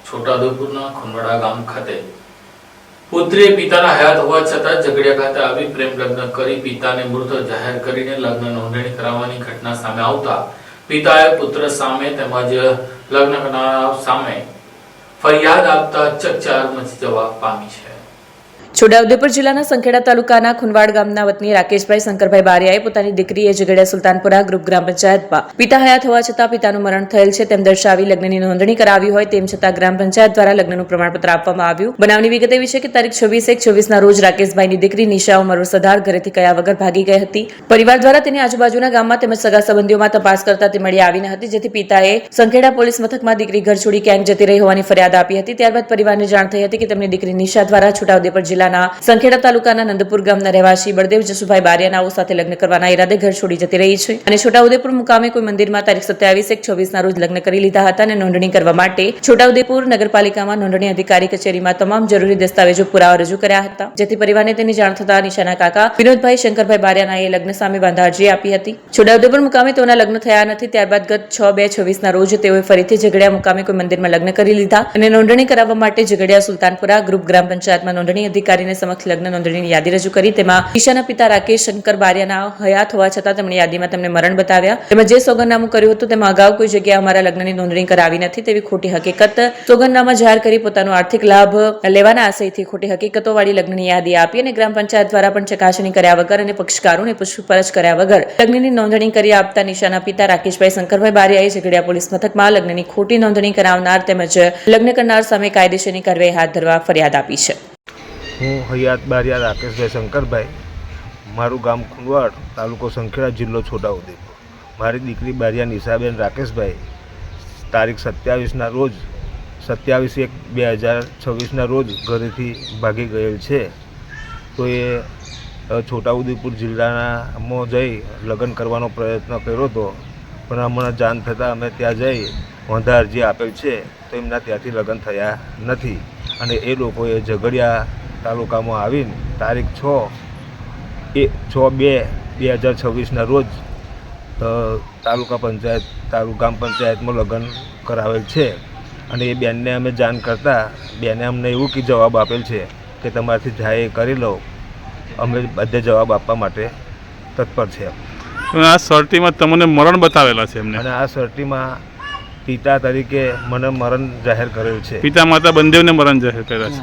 છોટાઉદેપુરના ખુનવાડા ગામ ખાતે પુત્રીએ પિતાના હયાત હોવા છતાં ઝઘડિયા ખાતે આવી પ્રેમ લગ્ન કરી પિતાને મૃત જાહેર કરીને લગ્ન નોંધણી કરાવવાની ઘટના સામે આવતા પિતાએ પુત્ર સામે તેમજ લગ્ન કરનાર સામે ફરિયાદ આપતા ચકચાર મચી જવા પામી છે। છોટાઉદેપુર જિલ્લાના સંખેડા તાલુકાના ખુનવાડ ગામના વતની રાકેશભાઈ શંકરભાઈ બારિયાએ પોતાની દીકરીએ ઝઘડિયા સુલતાનપુરા ગ્રુપ ગ્રામ પંચાયતમાં પિતા હયાત હોવા છતાં પિતાનું મરણ થયેલ છે તેમ દર્શાવી લગ્નની નોંધણી કરાવી હોય તેમ છતાં ગ્રામ પંચાયત દ્વારા લગ્નનું પ્રમાણપત્ર આપવામાં આવ્યું। બનાવની વિગત એવી છે કે તારીખ 26/1/24 રોજ રાકેશભાઈની દીકરી નિશા ઉંમર સરદાર ઘરેથી કયા વગર ભાગી ગઈ હતી। પરિવાર દ્વારા તેની આજુબાજુના ગામમાં તેમજ સગા સંબંધીઓમાં તપાસ કરતા તે મળી આવી ન હતી, જેથી પિતાએ સંખેડા પોલીસ મથકમાં દીકરી ઘર છોડી ક્યાંક જતી રહી હોવાની ફરિયાદ આપી હતી। ત્યારબાદ પરિવારને જાણ થઈ હતી કે તેમની દીકરી નિશા દ્વારા છોટાઉદેપુર જિલ્લાના સંખેડા તાલુકાના નંદપુર ગામના રહેવાસી બળદેવ જસુભાઈ બારિયાનાઓ સાથે લગ્ન કરવાના ઈરાદે ઘર છોડી જતી રહી છે અને છોટાઉદેપુર મુકામે કોઈ મંદિરમાં તારીખ 27/1/24 રોજ લગ્ન કરી લીધા હતા અને નોંધણી કરવા માટે છોટાઉદેપુર નગરપાલિકામાં નોંધણી અધિકારી કચેરીમાં તમામ જરૂરી દસ્તાવેજો પુરાવા રજૂ કર્યા હતા, જેથી પરિવારને તેની જાણ થતા નિશાના કાકા વિનોદભાઈ શંકરભાઈ બારિયાનાએ લગ્ન સામે બાંધા અરજી આપી હતી। છોટાઉદેપુર મુકામે તેઓના લગ્ન થયા નથી। ત્યારબાદ ગત 6/2/24 રોજ તેઓએ ફરીથી ઝઘડિયા મુકામે કોઈ મંદિરમાં લગ્ન કરી લીધા અને નોંધણી કરાવવા માટે ઝઘડિયા સુલતાનપુરા ગ્રુપ ગ્રામ પંચાયતમાં નોંધણી અધિકારીને સમક્ષ લગ્ન નોંધણીની યાદી રજૂ કરી। તેમાં નિશાના પિતા રાકેશ શંકર બારિયાના હયાત હોવા છતાં તેમણે યાદીમાં તેમને મરણ બતાવ્યા। તેમજ જે સોગંદનામું કર્યું હતું તેમાં અગાઉ કોઈ જગ્યાએ અમારા લગ્નની નોંધણી કરાવી નથી તેવી ખોટી હકીકત સોગંદનામા જાહેર કરી પોતાનો આર્થિક લાભ લેવાના આશયથી ખોટી હકીકતોવાળી લગ્નની યાદી આપી અને ગ્રામ પંચાયત દ્વારા પણ ચકાસણી કર્યા વગર અને પક્ષકારોને પૂછપરછ કર્યા વગર લગ્નની નોંધણી કરી આપતા નિશાના પિતા રાકેશભાઈ શંકરભાઈ બારિયાએ ઝઘડિયા પોલીસ મથકમાં લગ્નની ખોટી નોંધણી કરાવનાર તેમજ લગ્ન કરનાર સામે કાયદેસરની કાર્યવાહી હાથ ધરવા ફરિયાદ આપી છે। હું હયાત બારિયા રાકેશભાઈ શંકરભાઈ, મારું ગામ ખુનવાડ, તાલુકો સંખેડા, જિલ્લો છોટાઉદેપુર। મારી દીકરી બારિયા નિશાબેન રાકેશભાઈ તારીખ 27 રોજ 27/1/2026 રોજ ઘરેથી ભાગી ગયેલ છે। તો એ છોટાઉદેપુર જિલ્લામાં જઈ લગ્ન કરવાનો પ્રયત્ન કર્યો હતો, પણ અમને જાણ થતાં અમે ત્યાં જઈ વાંધા અરજી આપેલ છે, તો એમના ત્યાંથી લગ્ન થયા નથી અને એ લોકોએ ઝઘડિયા તાલુકામાં આવીને તારીખ 6/2/2026 રોજ તાલુકા પંચાયત ગામ પંચાયતમાં લગ્ન કરાવેલ છે અને એ બેનને અમે જાણ કરતાં બેને અમને એવું કે જવાબ આપેલ છે કે તમારાથી જાય એ કરી લો, અમે બધે જવાબ આપવા માટે તત્પર છે। આ સર્ટીમાં તમને મરણ બતાવેલા છે એમને અને આ સર્ટીમાં પિતા તરીકે મને મરણ જાહેર કરેલ છે। પિતા માતા બંનેને મરણ જાહેર કર્યા છે।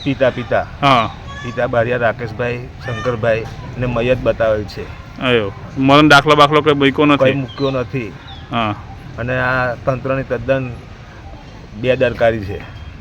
પિતા હા, પિતા બારિયા રાકેશભાઈ શંકરભાઈ ને મયત બતાવેલ છે। આયો મરણ દાખલો કોઈ મૂક્યો નથી। નથી। હા, અને આ તંત્રની તદ્દન બેદરકારી છે।